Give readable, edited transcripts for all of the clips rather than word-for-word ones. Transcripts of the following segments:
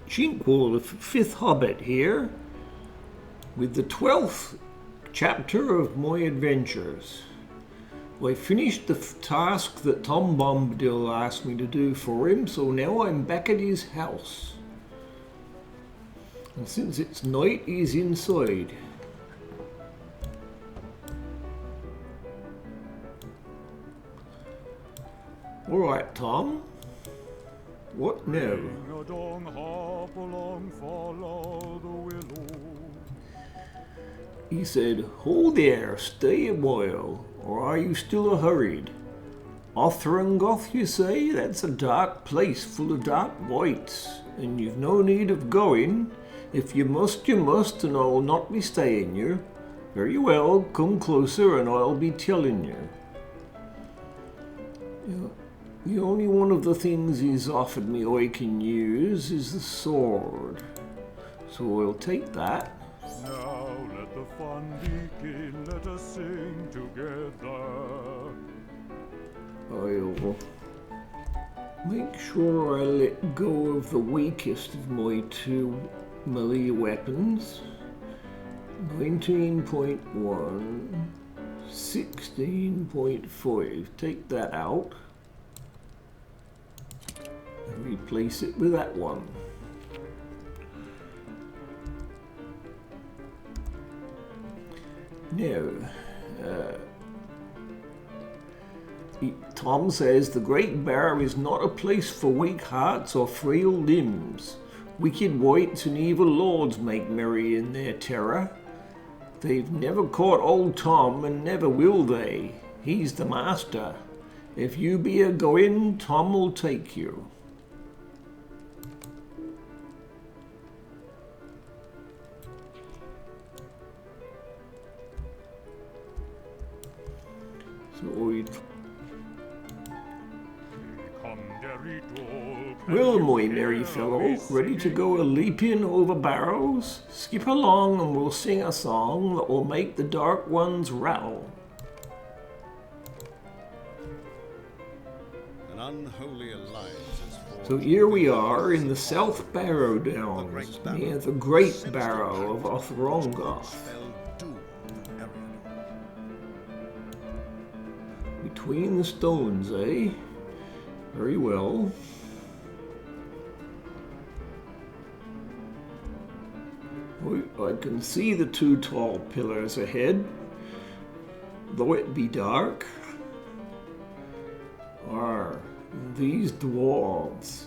Cinquo, the fifth Hobbit here, with the 12th chapter of my adventures. I finished the task that Tom Bombadil asked me to do for him, so now I'm back at his house. And since it's night, he's inside. Alright, Tom. What now? He said, "Ho there, stay a while, or are you still a-hurried? Othrongoth, you say? That's a dark place full of dark wights, and you've no need of going. If you must, and I'll not be staying you. Very well, come closer and I'll be telling you. The only one of the things he's offered me I can use is the sword. So I'll take that. Now let the fun begin, let us sing together. I'll make sure I let go of the weakest of my two melee weapons. 19.1, 16.5. Take that out. And replace it with that one. Now, Tom says the Great Barrow is not a place for weak hearts or frail limbs. Wicked wights and evil lords make merry in their terror. They've never caught old Tom, and never will they. He's the master. If you be a-going, Tom will take you." Well, my merry fellow, ready to go a-leaping over barrows? Skip along and we'll sing a song that will make the dark ones rattle. An unholy alliance is forged. So here we are in the South Barrow Downs, near the Great Barrow of Othrongoth. Between the stones, eh? Very well. I can see the two tall pillars ahead, though it be dark. Are these dwarves?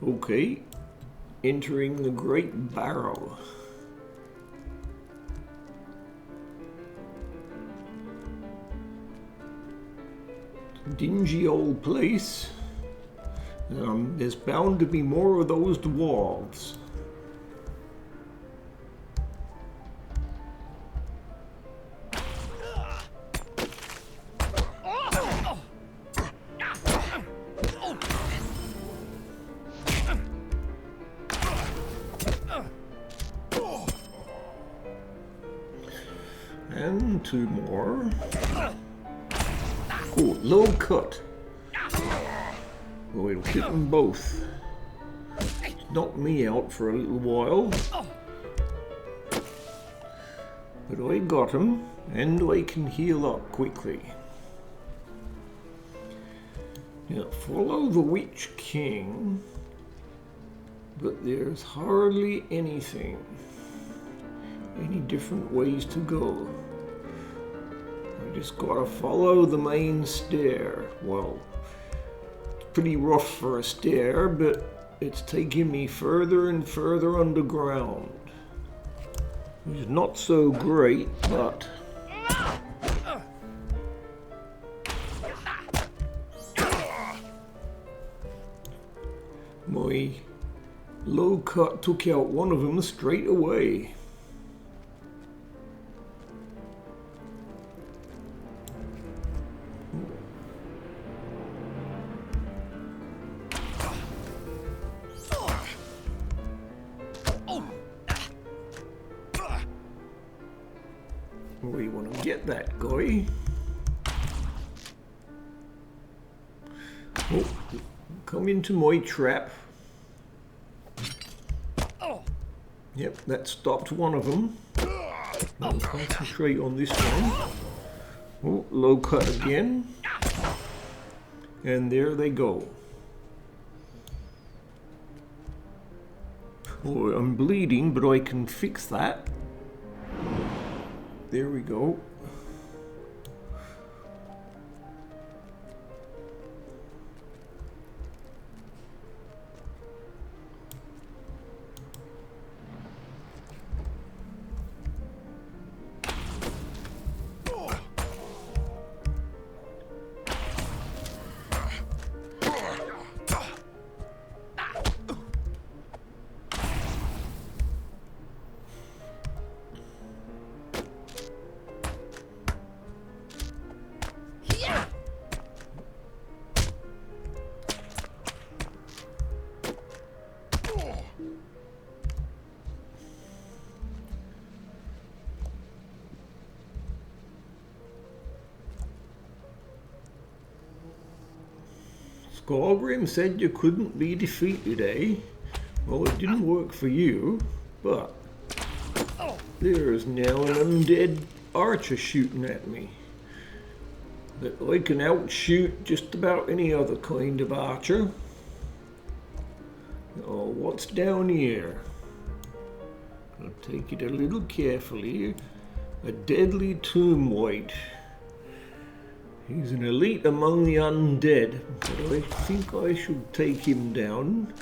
Okay, entering the Great Barrow. Dingy old place. There's bound to be more of those dwarves. And two more. Oh, low cut. Oh, it'll hit them both. Knock me out for a little while. But I got him, and I can heal up quickly. Now, follow the Witch King, but there's hardly any different ways to go. I just gotta follow the main stair. Well, it's pretty rough for a stair, but it's taking me further and further underground. It's not so great, but My low cut took out one of them straight away. We want to get that guy. Oh, come into my trap. Yep, that stopped one of them. I'll concentrate on this one. Oh, low cut again. And there they go. Oh, I'm bleeding, but I can fix that. There we go. Skorgrim said you couldn't be defeated, eh? Well, it didn't work for you, but there's now an undead archer shooting at me. That I can outshoot just about any other kind of archer. Oh, what's down here? I'll take it a little carefully. A deadly tomb wight. He's an elite among the undead, but I think I should take him down.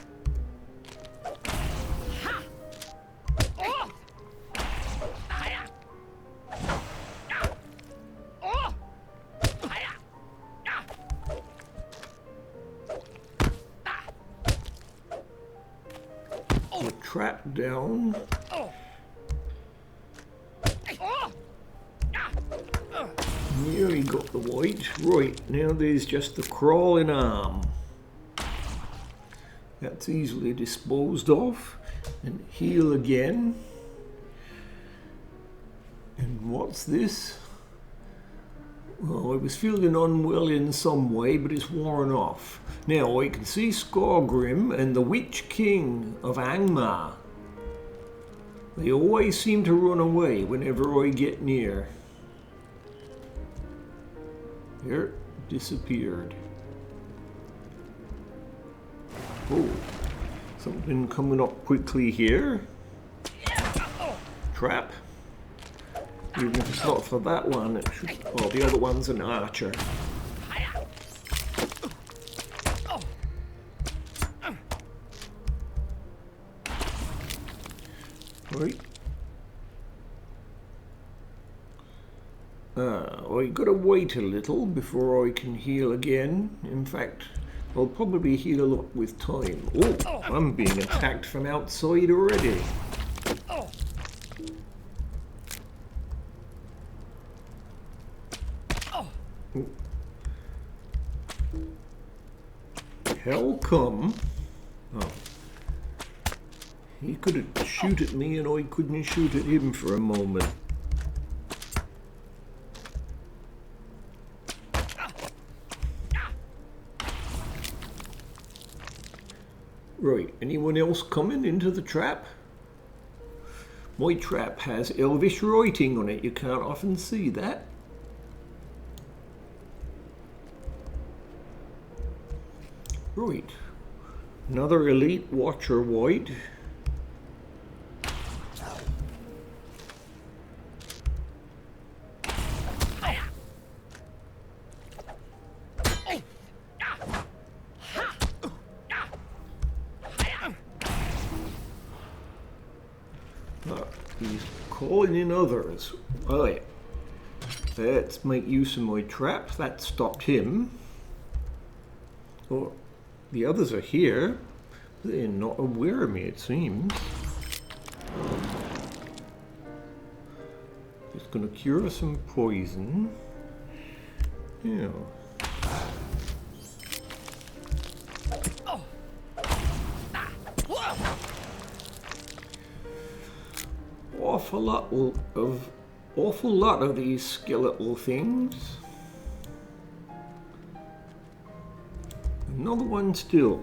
The trap down. Nearly got the white. Right, now there's just the crawling arm. That's easily disposed of. And heal again. And what's this? Well, I was feeling unwell in some way, but it's worn off. Now I can see Skorgrim and the Witch King of Angmar. They always seem to run away whenever I get near. There, disappeared. Oh, something coming up quickly here. Trap. Even if it's not for that one, it should. Oh, the other one's an archer. Right. I gotta wait a little before I can heal again. In fact, I'll probably heal up with time. Oh, I'm being attacked from outside already. How come? Oh. He could shoot at me and I couldn't shoot at him for a moment. Right, anyone else coming into the trap? My trap has Elvish writing on it. You can't often see that. Right, another elite watcher white. He's calling in others. Right, let's make use of my trap. That stopped him. Oh, the others are here, They're not aware of me, it seems. Just gonna cure some poison. Yeah. Awful lot of these skeletal things. Another one still.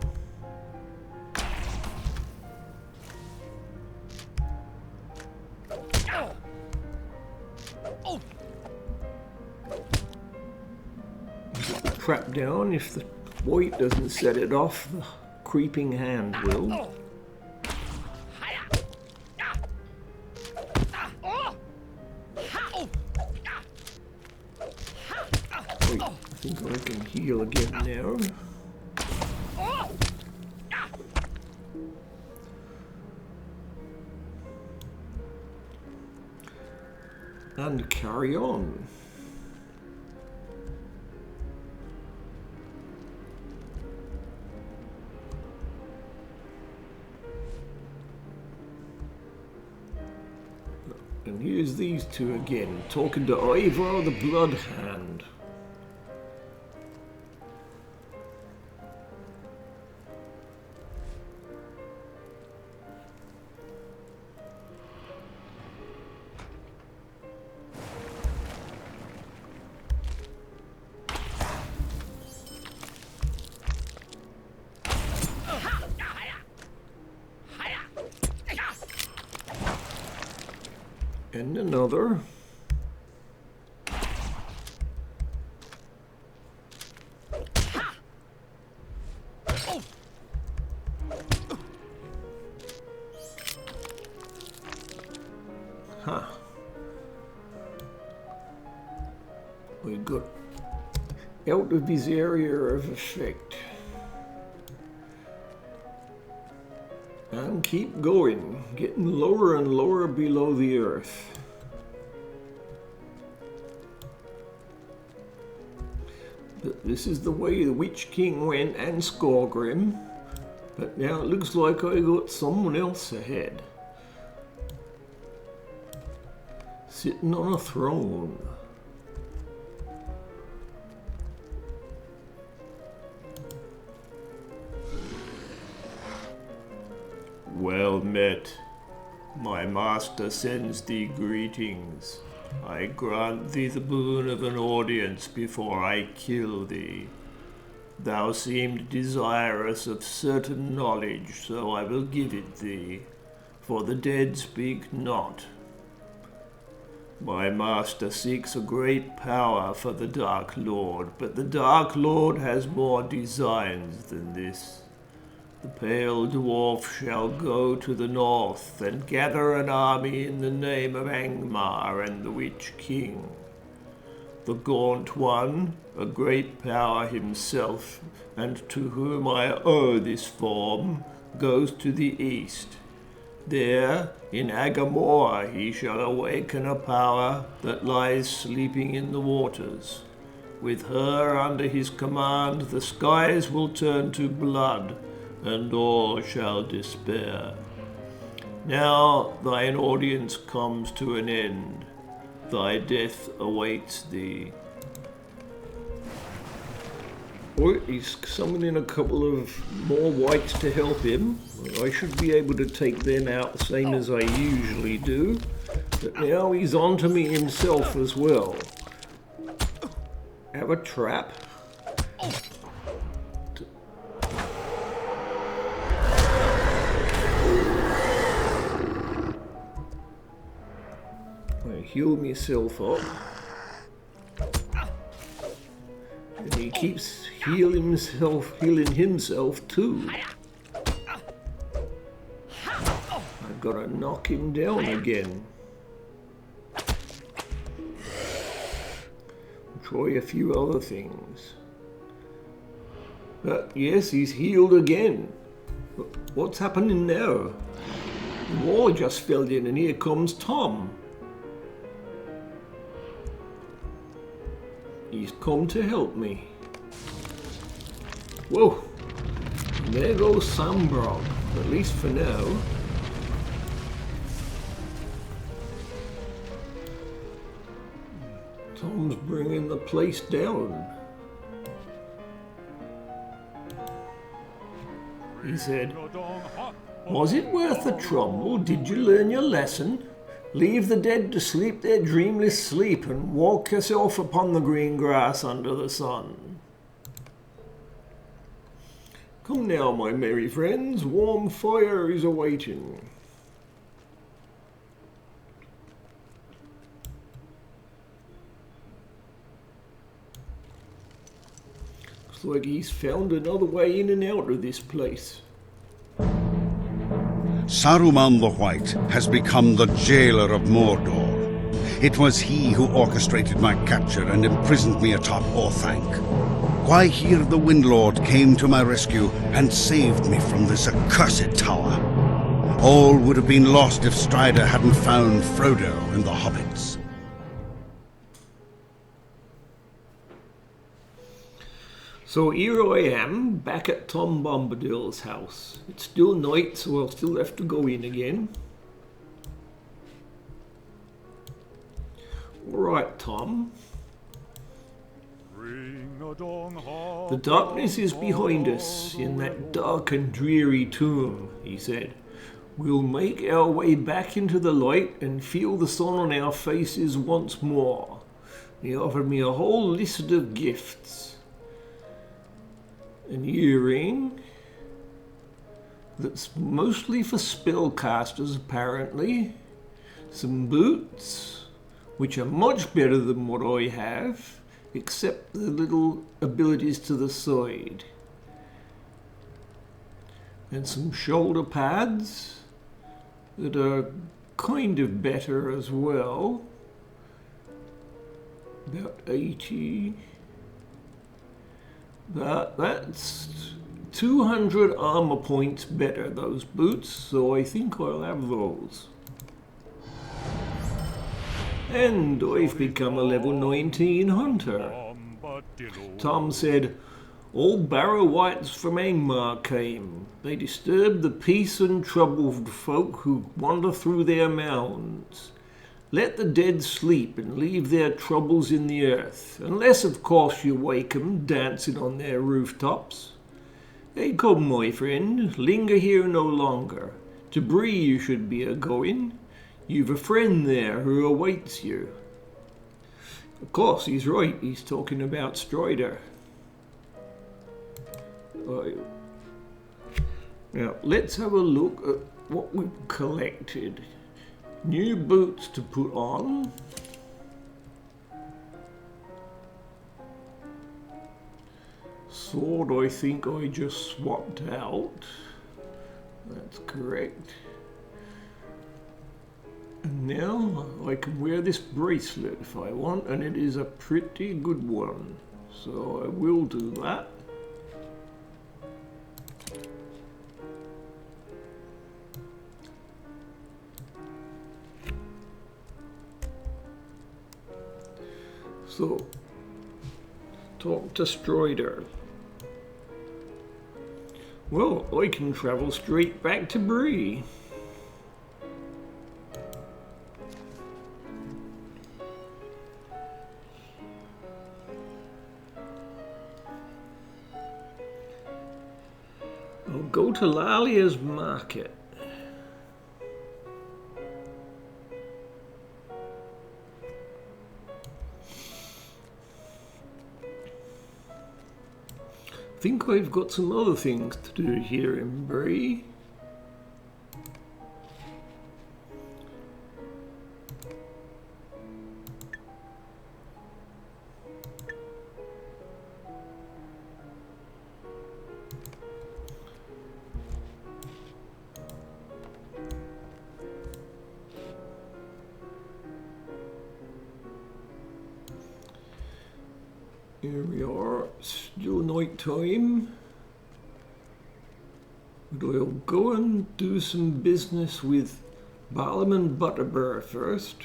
Get the trap down. If the white doesn't set it off, the creeping hand will. I think I can heal again now. And carry on. And here's these two again, talking to Ivor the Blood Hand. And another. Huh. We got out of his area of effect. And keep going, getting lower and lower below the earth. But this is the way the Witch King went and Skorgrim. But now it looks like I got someone else ahead. Sitting on a throne. Well met. My master sends thee greetings. I grant thee the boon of an audience before I kill thee. Thou seemed desirous of certain knowledge, so I will give it thee, for the dead speak not. My master seeks a great power for the Dark Lord, but the Dark Lord has more designs than this. The pale dwarf shall go to the north and gather an army in the name of Angmar and the Witch King. The gaunt one, a great power himself, and to whom I owe this form, goes to the east. There, in Agamor, he shall awaken a power that lies sleeping in the waters. With her under his command, the skies will turn to blood, and all shall despair. Now thine audience comes to an end. Thy death awaits thee. Or he's summoning a couple of more whites to help him. I should be able to take them out the same as I usually do. But now he's on to me himself as well. Have a trap. I heal myself up. And he keeps healing himself too. I've got to knock him down again. Try a few other things. But yes, he's healed again. What's happening now? The wall just fell in and here comes Tom. He's come to help me. Whoa! There goes Sambrog, at least for now. Tom's bringing the place down. He said, "Was it worth the trouble? Did you learn your lesson? Leave the dead to sleep their dreamless sleep and walk yourself upon the green grass under the sun. Come now, my merry friends, warm fire is awaiting." Looks like he's found another way in and out of this place. Saruman the White has become the jailer of Mordor. It was he who orchestrated my capture and imprisoned me atop Orthanc. Gwathorn the Windlord came to my rescue and saved me from this accursed tower. All would have been lost if Strider hadn't found Frodo and the Hobbits. So here I am, back at Tom Bombadil's house. It's still night, so I'll still have to go in again. Alright, Tom. The darkness is behind us, in that dark and dreary tomb, he said. We'll make our way back into the light and feel the sun on our faces once more. He offered me a whole list of gifts. An earring that's mostly for spellcasters, apparently. Some boots, which are much better than what I have, except the little abilities to the side. And some shoulder pads that are kind of better as well. About 80. That's 200 armor points better, those boots, so I think I'll have those. And I've become a level 19 hunter. Tom said, all Barrow wights from Angmar came. They disturb the peace and troubled folk who wander through their mounds. Let the dead sleep and leave their troubles in the earth, unless of course you wake 'em dancing on their rooftops. Hey, come my friend, linger here no longer. To Bree you should be a-going. You've a friend there who awaits you. Of course, he's right, he's talking about Strider. Now, let's have a look at what we've collected. New boots to put on. Sword I think I just swapped out. That's correct. And now I can wear this bracelet if I want, and it is a pretty good one. So I will do that. So, talk to Strider. Well, I can travel straight back to Bree. I'll go to Lalia's market. I think I've got some other things to do here in Bree. Here we are, still night time. But I'll go and do some business with Balam and Butterbur first.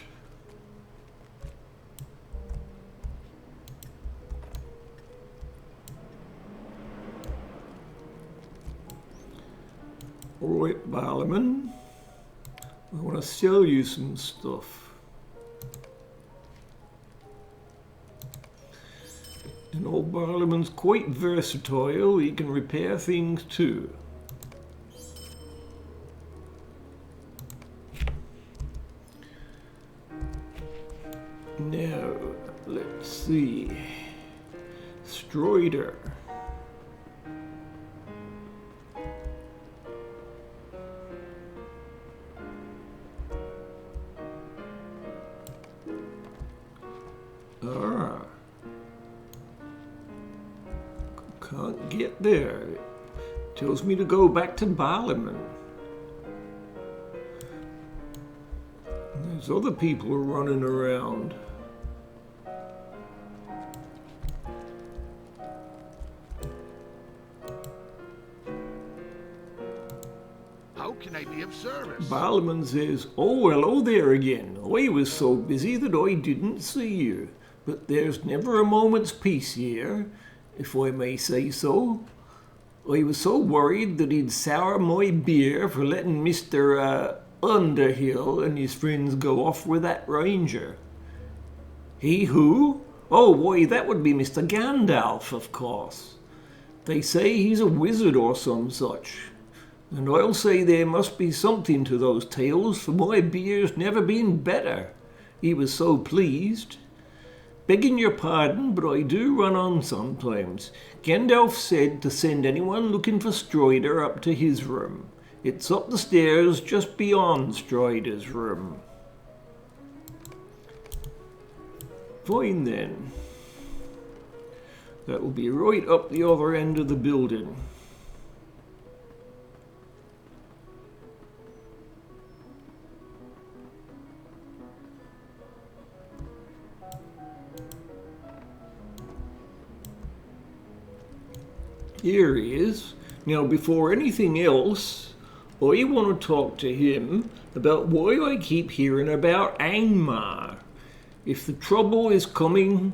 Alright, Barleyman. I want to sell you some stuff. And old Barleyman's quite versatile. He can repair things too. Now, let's see. Strider. Can't get there. It tells me to go back to Barleyman. There's other people running around. How can I be of service? Barleyman says, "Oh, hello there again. I was so busy that I didn't see you. But there's never a moment's peace here, if I may say so. I was so worried that he'd sour my beer for letting Mr. Underhill and his friends go off with that ranger." "He who? Oh, why, that would be Mr. Gandalf, of course. They say he's a wizard or some such. And I'll say there must be something to those tales, for my beer's never been better. He was so pleased. Begging your pardon, but I do run on sometimes. Gandalf said to send anyone looking for Strider up to his room. It's up the stairs just beyond Strider's room." Fine then. That will be right up the other end of the building. Here he is. Now, before anything else, I want to talk to him about why I keep hearing about Angmar. If the trouble is coming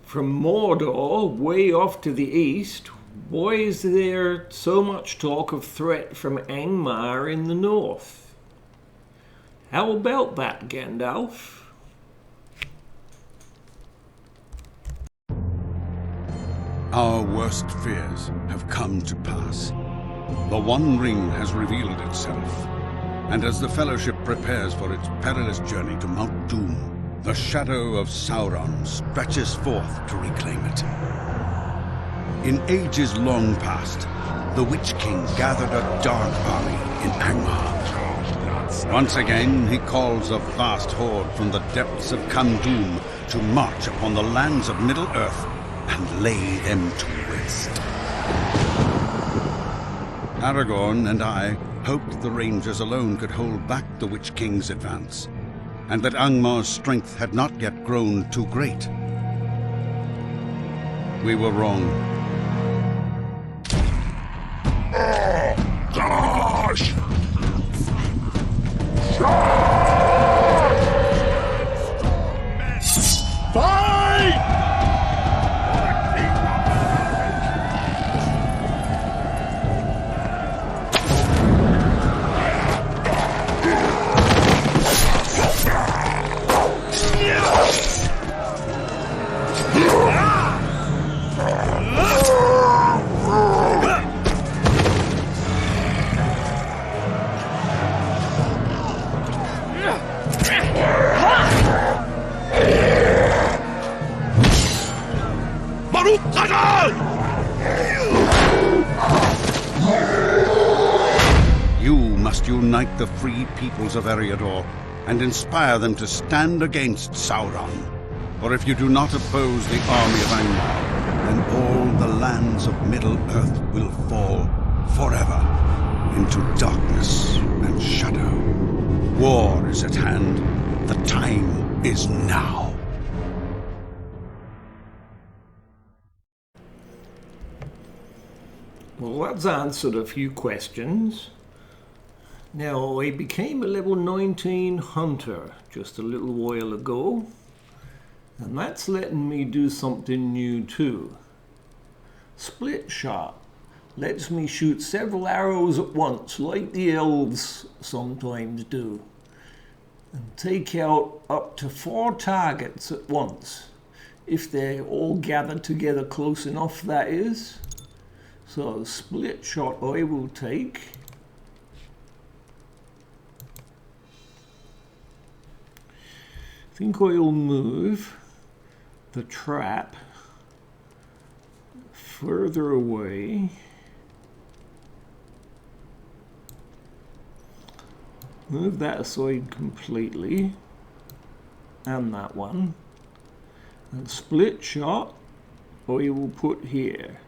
from Mordor, way off to the east, why is there so much talk of threat from Angmar in the north? How about that, Gandalf? Our worst fears have come to pass. The One Ring has revealed itself, and as the Fellowship prepares for its perilous journey to Mount Doom, the shadow of Sauron stretches forth to reclaim it. In ages long past, the Witch King gathered a dark army in Angmar. Once again, he calls a vast horde from the depths of Kham-Dûm to march upon the lands of Middle-earth and lay them to waste. Aragorn and I hoped the Rangers alone could hold back the Witch King's advance, and that Angmar's strength had not yet grown too great. We were wrong. Gosh! Fight! You must unite the free peoples of Eriador and inspire them to stand against Sauron. For if you do not oppose the army of Angmar, then all the lands of Middle-earth will fall forever into darkness and shadow. War is at hand. The time is now. Well, that's answered a few questions. Now, I became a level 19 hunter just a little while ago, and that's letting me do something new too. Split shot. Lets me shoot several arrows at once, like the elves sometimes do. And take out up to 4 targets at once. If they're all gathered together close enough, that is. So split shot I will take. I think I'll move the trap further away. Move that aside completely. And that one. And split shot I will put here.